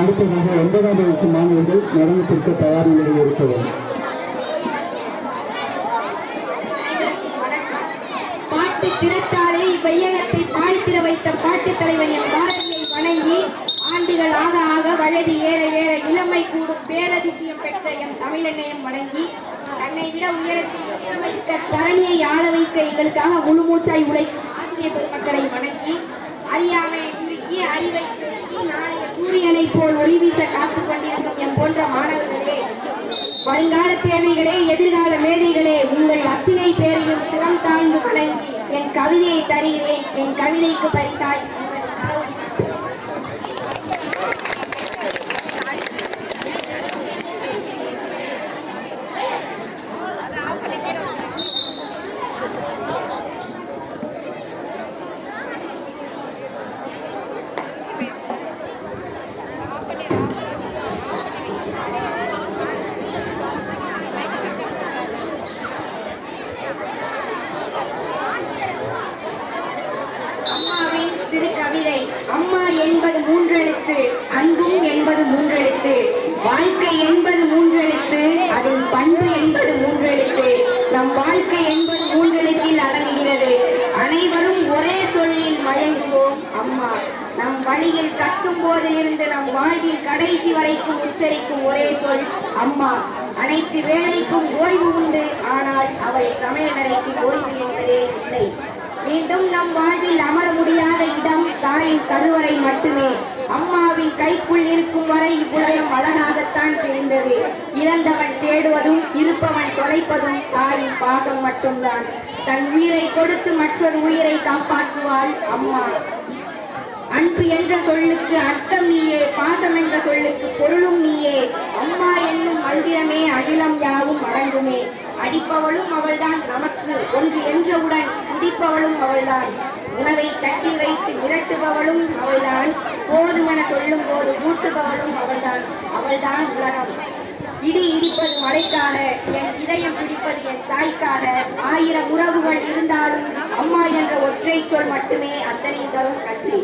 அடுத்ததாக 9ஆம் வகுப்பு மாணவர்கள் நடனத்திற்கு தயார் நிலையில் இருக்கிறோம். பாட்டு திறத்தாலே வையகத்தை பாய்த்திர வைத்த பாட்டு தலைவன் என் பாரதியை வணங்கி ஆண்டுகள் ஆக ஆக வயது ஏற ஏற இளமை கூடும் பேரதிசயம் பெற்ற எம் தமிழெண்ணையம் வணங்கி தன்னை விட உயரத்தில் வைத்த தரணியை ஆள வைக்க எங்களுக்காக முழுமூச்சாய் உழைக்கும் ஆசிரியர் பெருமக்களை வணங்கி அறியாமையை சுருக்கி அறிவை நாளைய சூரியனை போல் ஒளி வீச காத்துக் கொண்டிருக்கும் எம் போன்ற மாணவர்களே, வருங்கால தேவைகளே, எதிர்கால மேதைகளே, உங்கள் அத்தனை பேரையும் சிரம் தாழ்ந்து வணங்கி என் கவிதையை தருகிறேன். என் கவிதைக்கு பரிசாய் சிறு கவிதை. அம்மா என்பது மூன்றெழுத்து, அன்பும் என்பது மூன்றெழுத்து, வாழ்க்கை என்பது மூன்றெழுத்து, அதில் பண்பு என்பது மூன்றெழுத்து, நம் வாழ்க்கை என்பது மூன்றெழுத்தில் அடங்குகிறது. அனைவரும் ஒரே சொல்லில் மயங்குவோம் அம்மா. நம் வழியில் கட்டும் போதிலிருந்து நம் வாழ்வில் கடைசி வரைக்கும் உச்சரிக்கும் ஒரே சொல் அம்மா. அனைத்து வேலைக்கும் ஓய்வு உண்டு, ஆனால் அவள் சமையலறைக்கு ஓய்வு என்பதே இல்லை. மீண்டும் நம் வாழ்வில் அமர முடியாத இடம் தாயின் கருவறை மட்டுமே. அம்மாவின் கைக்குள் இருக்கும் வரை இவ்வுலகம் அழகாகத்தான் தெரிந்தது. இழந்தவன் தேடுவதும் இருப்பவன் தொலைப்பதும் தாயின் பாசம் மட்டும்தான். தன் உயிரை கொடுத்து மற்றொரு உயிரை காப்பாற்றுவாள் அம்மா. அன்பு என்ற சொல்லுக்கு அர்த்தம் நீயே, பாசம் என்ற சொல்லுக்கு பொருளும் நீயே. அம்மா என்னும் மந்திரமே அகிலம் யாவும் அடங்குமே. அடிப்பவளும் அவள்தான், நமக்கு ஒன்று என்றவுடன் குடிப்பவளும் அவள்தான். உணவை தட்டி வைத்து விரட்டுபவளும் அவள்தான். போதுமென சொல்லும் போது ஊட்டுபவளும் அவள்தான். அவள்தான் உலகம். இடி இடிப்பது மழைக்காக, என் இதயம் பிடிப்பது என் தாய்க்காக. 1000 உறவுகள் இருந்தாலும் அம்மா என்ற ஒற்றை சொல் மட்டுமே அத்தனை தரும். நன்றி.